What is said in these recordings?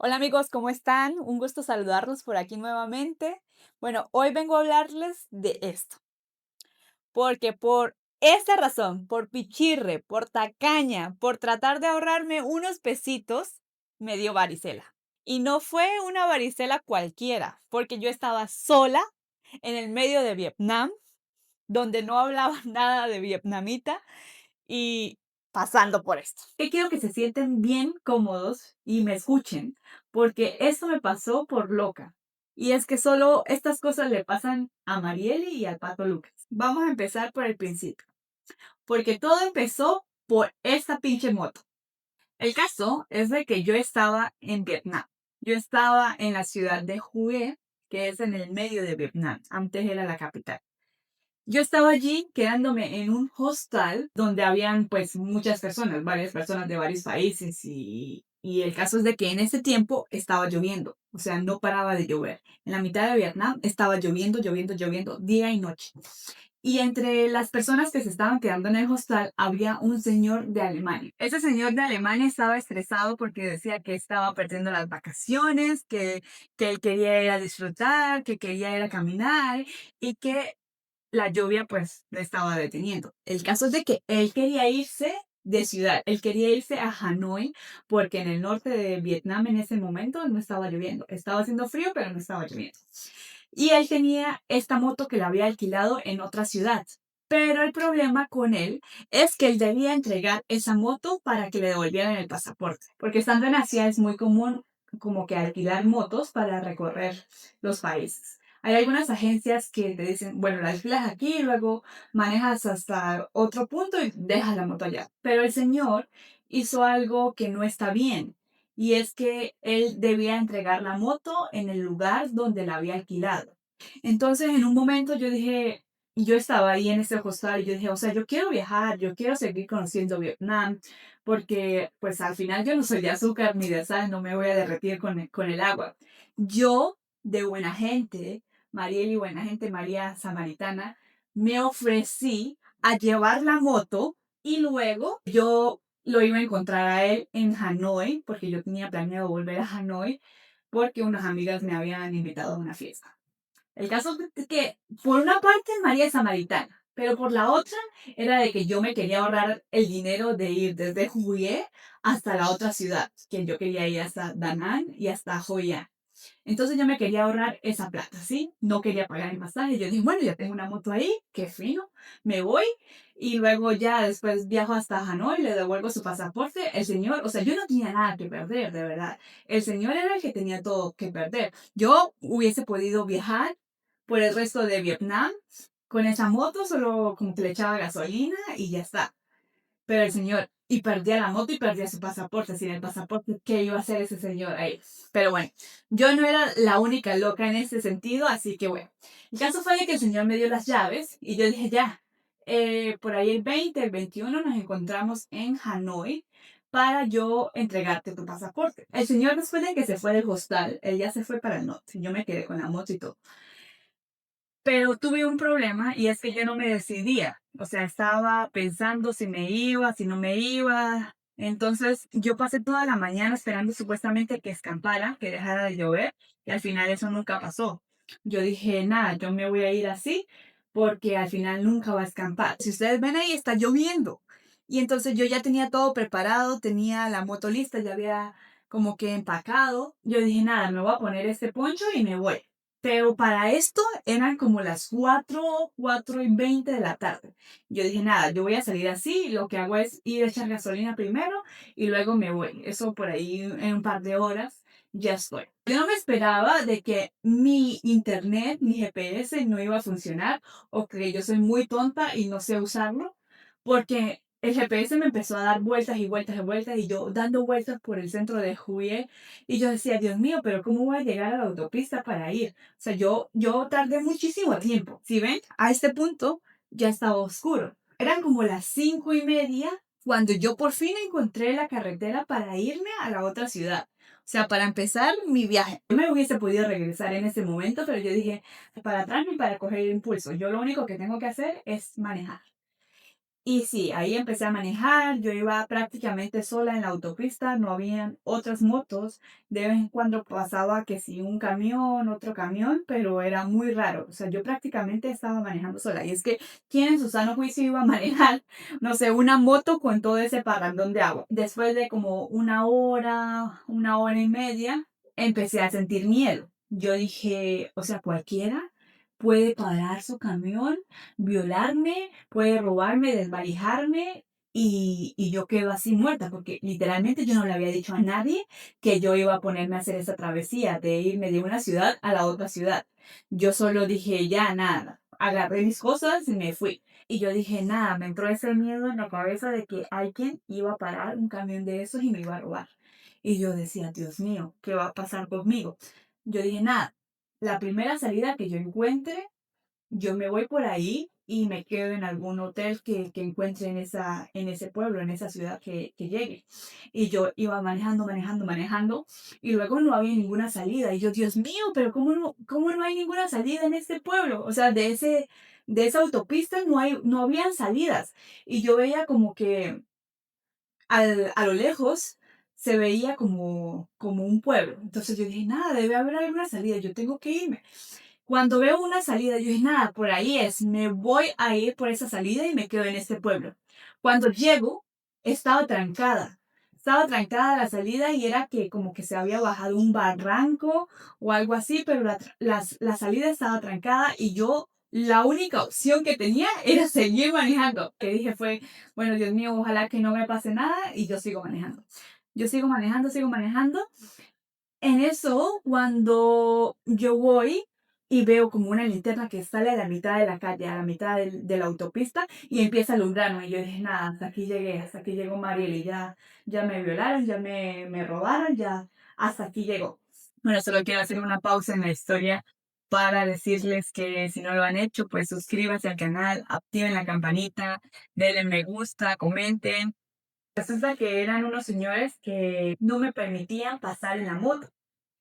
Hola amigos, ¿cómo están? Un gusto saludarlos por aquí nuevamente. Bueno, hoy vengo a hablarles de esto, porque por esta razón, por pichirre, por tacaña, por tratar de ahorrarme unos pesitos, me dio varicela. Y no fue una varicela cualquiera, porque yo estaba sola en el medio de Vietnam, donde no hablaba nada de vietnamita y pasando por esto. Que quiero que se sienten bien cómodos y me escuchen, porque esto me pasó por loca. Y es que solo estas cosas le pasan a Marieli y al Pato Lucas. Vamos a empezar por el principio, porque todo empezó por esta pinche moto. El caso es de que yo estaba en Vietnam. Yo estaba en la ciudad de Hue, que es en el medio de Vietnam. Antes era la capital. Yo estaba allí quedándome en un hostal donde habían pues muchas personas, varias personas de varios países y el caso es de que en ese tiempo estaba lloviendo, o sea, no paraba de llover. En la mitad de Vietnam estaba lloviendo, lloviendo, lloviendo, día y noche. Y entre las personas que se estaban quedando en el hostal había un señor de Alemania. Ese señor de Alemania estaba estresado porque decía que estaba perdiendo las vacaciones, que él quería ir a disfrutar, que quería ir a caminar y que la lluvia pues le estaba deteniendo. El caso es de que él quería irse de ciudad, él quería irse a Hanoi porque en el norte de Vietnam en ese momento no estaba lloviendo, estaba haciendo frío pero no estaba lloviendo. Y él tenía esta moto que la había alquilado en otra ciudad. Pero el problema con él es que él debía entregar esa moto para que le devolvieran el pasaporte. Porque estando en Asia es muy común como que alquilar motos para recorrer los países. Hay algunas agencias que te dicen, bueno, la alquilas aquí y luego manejas hasta otro punto y dejas la moto allá. Pero el señor hizo algo que no está bien. Y es que él debía entregar la moto en el lugar donde la había alquilado. Entonces, en un momento yo dije, y yo estaba ahí en ese hostal y yo dije, o sea, yo quiero viajar, yo quiero seguir conociendo Vietnam, porque pues al final yo no soy de azúcar ni de sal, no me voy a derretir con el agua. Yo, de buena gente, Mariel y buena gente, María Samaritana, me ofrecí a llevar la moto y luego yo lo iba a encontrar a él en Hanoi, porque yo tenía planeado volver a Hanoi, porque unas amigas me habían invitado a una fiesta. El caso es que, por una parte, María es samaritana, pero por la otra era de que yo me quería ahorrar el dinero de ir desde Hue hasta la otra ciudad, que yo quería ir hasta Da Nang y hasta Hoi An. Entonces yo me quería ahorrar esa plata, ¿sí? No quería pagar el pasaje. Yo dije, bueno, ya tengo una moto ahí, qué fino, me voy y luego ya después viajo hasta Hanoi, le devuelvo su pasaporte. El señor, o sea, yo no tenía nada que perder, de verdad. El señor era el que tenía todo que perder. Yo hubiese podido viajar por el resto de Vietnam con esa moto, solo como que le echaba gasolina y ya está. Pero el señor, y perdía la moto y perdía su pasaporte. Sin el pasaporte, ¿qué iba a hacer ese señor ahí? Pero bueno, yo no era la única loca en ese sentido, así que bueno. El caso fue de que el señor me dio las llaves y yo dije, ya, por ahí el 20, el 21 nos encontramos en Hanoi para yo entregarte tu pasaporte. El señor después de que se fue del hostal, él ya se fue para el norte. Yo me quedé con la moto y todo. Pero tuve un problema y es que yo no me decidía. O sea, estaba pensando si me iba, si no me iba. Entonces yo pasé toda la mañana esperando supuestamente que escampara, que dejara de llover y al final eso nunca pasó. Yo dije, nada, yo me voy a ir así porque al final nunca va a escampar. Si ustedes ven ahí, está lloviendo. Y entonces yo ya tenía todo preparado, tenía la moto lista, ya había como que empacado. Yo dije, nada, me voy a poner este poncho y me voy. Pero para esto eran como las 4:20 de la tarde. Yo dije, nada, yo voy a salir así, lo que hago es ir a echar gasolina primero y luego me voy. Eso por ahí en un par de horas ya estoy. Yo no me esperaba de que mi internet, mi GPS no iba a funcionar o que yo soy muy tonta y no sé usarlo, porque el GPS me empezó a dar vueltas y vueltas y vueltas y yo dando vueltas por el centro de Hue y yo decía, Dios mío, pero ¿cómo voy a llegar a la autopista para ir? O sea, yo tardé muchísimo tiempo. Si ven, a este punto ya estaba oscuro. Eran como las 5:30 cuando yo por fin encontré la carretera para irme a la otra ciudad. O sea, para empezar mi viaje. Yo me hubiese podido regresar en ese momento, pero yo dije, para atrás ni para coger impulso. Yo lo único que tengo que hacer es manejar. Y sí, ahí empecé a manejar, yo iba prácticamente sola en la autopista, no habían otras motos, de vez en cuando pasaba que sí un camión, otro camión, pero era muy raro, o sea, yo prácticamente estaba manejando sola. Y es que, ¿quién en su sano juicio iba a manejar, no sé, una moto con todo ese parrandón de agua? Después de como una hora y media, empecé a sentir miedo. Yo dije, o sea, cualquiera puede parar su camión, violarme, puede robarme, desvalijarme y yo quedo así muerta, porque literalmente yo no le había dicho a nadie que yo iba a ponerme a hacer esa travesía de irme de una ciudad a la otra ciudad. Yo solo dije, ya nada, agarré mis cosas y me fui. Y yo dije, nada, me entró ese miedo en la cabeza de que alguien iba a parar un camión de esos y me iba a robar. Y yo decía, Dios mío, ¿qué va a pasar conmigo? Yo dije, nada, la primera salida que yo encuentre, yo me voy por ahí y me quedo en algún hotel que encuentre en ese pueblo, en esa ciudad que llegue. Y yo iba manejando, manejando, manejando, y luego no había ninguna salida. Y yo, Dios mío, pero cómo no hay ninguna salida en este pueblo? O sea, de esa autopista no habían salidas. Y yo veía como que a lo lejos se veía como un pueblo. Entonces yo dije, nada, debe haber alguna salida, yo tengo que irme. Cuando veo una salida, yo dije, nada, por ahí es, me voy a ir por esa salida y me quedo en este pueblo. Cuando llego, estaba trancada. Estaba trancada la salida y era que como que se había bajado un barranco o algo así, pero la salida estaba trancada y yo la única opción que tenía era seguir manejando. Que dije fue, bueno, Dios mío, ojalá que no me pase nada y yo sigo manejando. Yo sigo manejando en eso, cuando yo voy y veo como una linterna que sale a la mitad de la calle, a la mitad de la autopista y empieza a alumbrarme. Y yo dije, nada, hasta aquí llegué, hasta aquí llegó Mariel y ya me violaron, me robaron, ya hasta aquí llegó. Bueno, solo quiero hacer una pausa en la historia para decirles que si no lo han hecho, pues suscríbanse al canal, activen la campanita, denle me gusta, comenten. Resulta que eran unos señores que no me permitían pasar en la moto.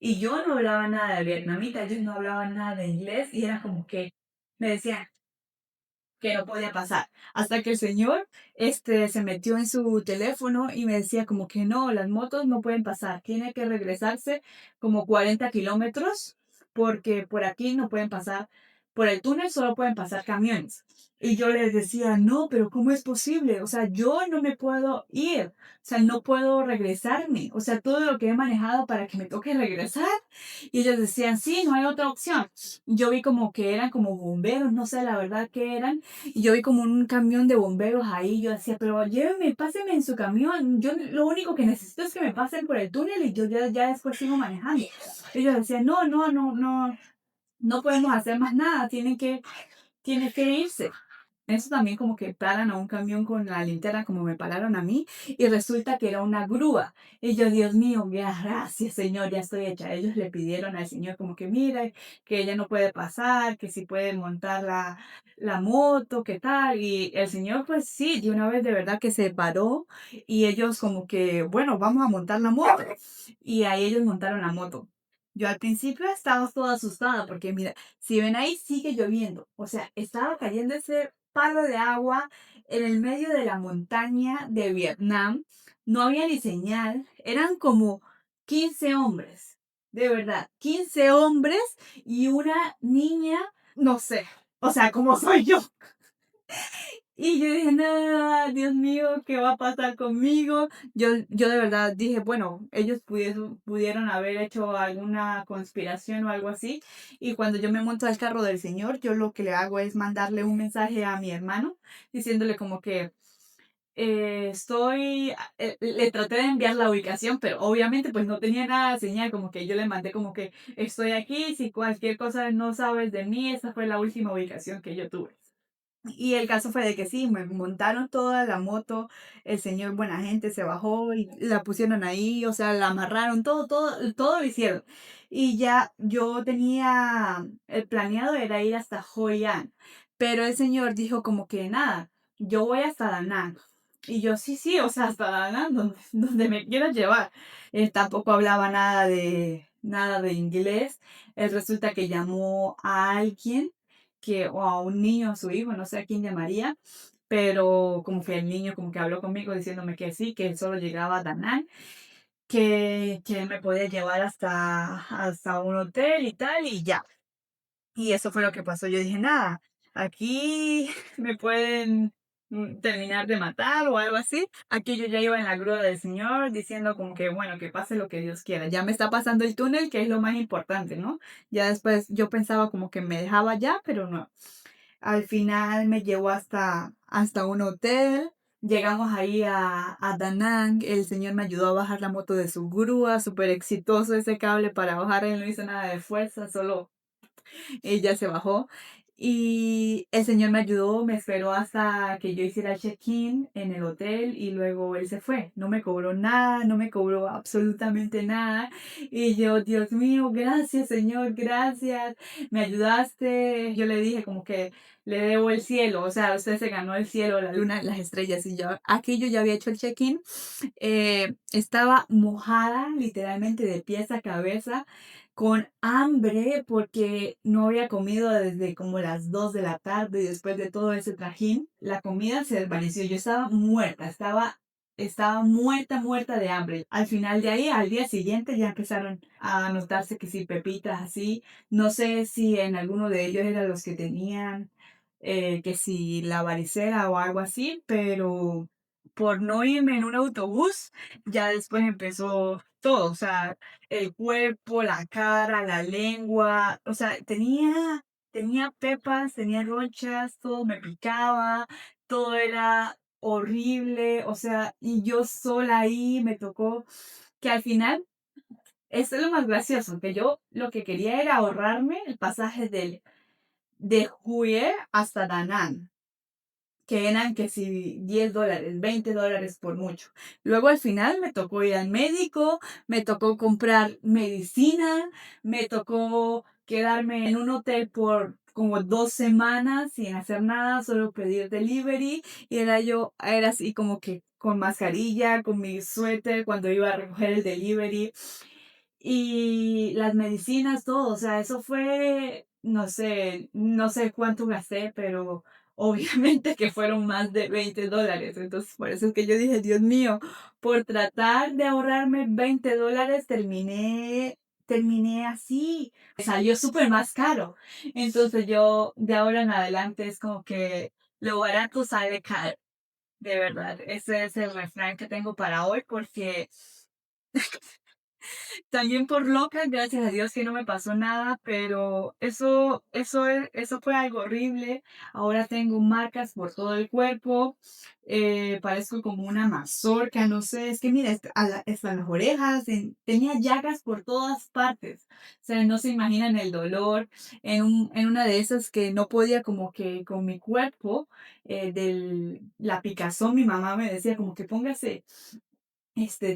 Y yo no hablaba nada de vietnamita, ellos no hablaban nada de inglés y era como que me decían, que no podía pasar. Hasta que el señor se metió en su teléfono y me decía como que no, las motos no pueden pasar, tiene que regresarse como 40 kilómetros porque por aquí no pueden pasar, por el túnel solo pueden pasar camiones. Y yo les decía, no, pero ¿cómo es posible? O sea, yo no me puedo ir, o sea, no puedo regresarme, o sea, todo lo que he manejado para que me toque regresar. Y ellos decían, sí, no hay otra opción. Yo vi como que eran como bomberos, no sé la verdad qué eran, y yo vi como un camión de bomberos ahí. Yo decía, pero llévenme, pásenme en su camión. Yo lo único que necesito es que me pasen por el túnel y yo ya después sigo manejando. Ellos decían, no podemos hacer más nada. Tiene que irse. Eso también como que paran a un camión con la linterna como me pararon a mí y resulta que era una grúa. Y yo, Dios mío, gracias Señor, ya estoy hecha. Ellos le pidieron al Señor como que mira, que ella no puede pasar, que si puede montar la moto, qué tal. Y el Señor pues sí, de una vez de verdad que se paró y ellos como que, bueno, vamos a montar la moto. Y ahí ellos montaron la moto. Yo al principio estaba toda asustada porque mira, si ven ahí sigue lloviendo, o sea, estaba cayendo ese palo de agua en el medio de la montaña de Vietnam, no había ni señal, eran como 15 hombres, de verdad, 15 hombres y una niña, no sé, o sea, como soy yo. Y yo dije, nada, Dios mío, ¿qué va a pasar conmigo? Yo de verdad dije, bueno, ellos pudieron haber hecho alguna conspiración o algo así. Y cuando yo me monto al carro del Señor, yo lo que le hago es mandarle un mensaje a mi hermano, diciéndole como que le traté de enviar la ubicación, pero obviamente pues no tenía nada de señal, como que yo le mandé como que estoy aquí, si cualquier cosa no sabes de mí, esa fue la última ubicación que yo tuve. Y el caso fue de que sí, me montaron toda la moto, el señor buena gente se bajó y la pusieron ahí, o sea, la amarraron, todo lo hicieron. Y ya yo tenía, el planeado era ir hasta Hoi An, pero el señor dijo como que nada, yo voy hasta Da Nang. Y yo, sí, sí, o sea, hasta Da Nang, donde me quieras llevar. Él tampoco hablaba nada de inglés. Él resulta que llamó a alguien o a un niño, a su hijo, no sé a quién llamaría, pero como que el niño como que habló conmigo diciéndome que sí, que él solo llegaba a Da Nang, que él me podía llevar hasta un hotel y tal, y ya. Y eso fue lo que pasó. Yo dije, nada, aquí me pueden terminar de matar o algo así. Aquí yo ya iba en la grúa del Señor diciendo como que, bueno, que pase lo que Dios quiera. Ya me está pasando el túnel, que es lo más importante, ¿no? Ya después yo pensaba como que me dejaba ya, pero no. Al final me llevó hasta un hotel. Llegamos ahí a Da Nang. El señor me ayudó a bajar la moto de su grúa. Súper exitoso ese cable para bajar. Él no hizo nada de fuerza, solo ella se bajó y el señor me ayudó, me esperó hasta que yo hiciera el check-in en el hotel y luego él se fue. No me cobró nada, no me cobró absolutamente nada. Y yo, Dios mío, gracias Señor, gracias, me ayudaste. Yo le dije como que le debo el cielo, o sea, usted se ganó el cielo, la luna, las estrellas. Y yo, aquí yo ya había hecho el check-in, estaba mojada literalmente de pies a cabeza con hambre porque no había comido desde como las 2 de la tarde y después de todo ese trajín, la comida se desvaneció. Yo estaba muerta, estaba muerta, muerta de hambre. Al final de ahí, al día siguiente, ya empezaron a notarse que si pepitas así. No sé si en alguno de ellos eran los que tenían que si la varicela o algo así, pero por no irme en un autobús, ya después empezó todo, o sea, el cuerpo, la cara, la lengua, o sea, tenía pepas, tenía ronchas, todo me picaba, todo era horrible, o sea, y yo sola ahí me tocó que al final, esto es lo más gracioso, que yo lo que quería era ahorrarme el pasaje de Hue hasta Da Nang, que eran que si $10, $20 por mucho. Luego al final me tocó ir al médico, me tocó comprar medicina, me tocó quedarme en un hotel por como 2 semanas sin hacer nada, solo pedir delivery. Y era así como que con mascarilla, con mi suéter cuando iba a recoger el delivery. Y las medicinas, todo, o sea, eso fue, no sé cuánto gasté, pero obviamente que fueron más de $20. Entonces, por eso es que yo dije, Dios mío, por tratar de ahorrarme $20, terminé así. Me salió súper más caro. Entonces yo, de ahora en adelante, es como que lo barato sale caro. De verdad, ese es el refrán que tengo para hoy porque también por loca, gracias a Dios que no me pasó nada, pero eso fue algo horrible. Ahora tengo marcas por todo el cuerpo, parezco como una mazorca, no sé, es que mira, hasta las orejas, tenía llagas por todas partes. O sea, no se imaginan el dolor en una de esas que no podía como que con mi cuerpo, la picazón, mi mamá me decía como que póngase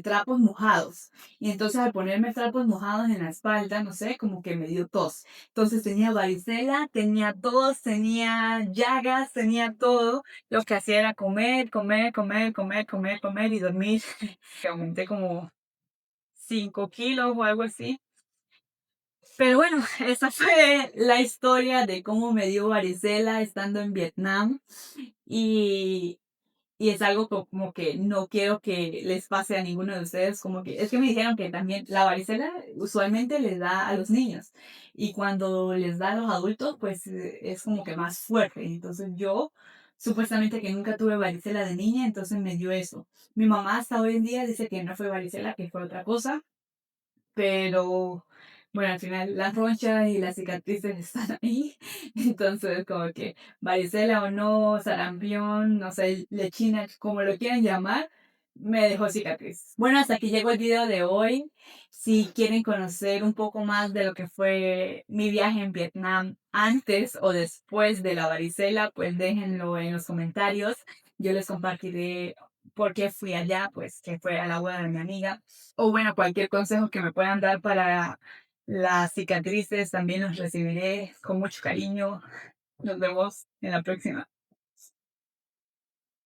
trapos mojados. Y entonces al ponerme trapos mojados en la espalda, no sé, como que me dio tos. Entonces tenía varicela, tenía tos, tenía llagas, tenía todo. Lo que hacía era comer, comer, comer, comer, comer, comer y dormir. Que aumenté como 5 kilos o algo así. Pero bueno, esa fue la historia de cómo me dio varicela estando en Vietnam. Y y es algo como que no quiero que les pase a ninguno de ustedes, como que es que me dijeron que también la varicela usualmente les da a los niños y cuando les da a los adultos, pues es como que más fuerte. Entonces yo supuestamente que nunca tuve varicela de niña, entonces me dio eso. Mi mamá hasta hoy en día dice que no fue varicela, que fue otra cosa, pero bueno, al final las ronchas y las cicatrices están ahí. Entonces, como que varicela o no, sarampión, no sé, lechina, como lo quieran llamar, me dejó cicatriz. Bueno, hasta aquí llegó el video de hoy. Si quieren conocer un poco más de lo que fue mi viaje en Vietnam antes o después de la varicela, pues déjenlo en los comentarios. Yo les compartiré por qué fui allá, pues que fue a la boda de mi amiga. O bueno, cualquier consejo que me puedan dar para las cicatrices, también los recibiré con mucho cariño. Nos vemos en la próxima.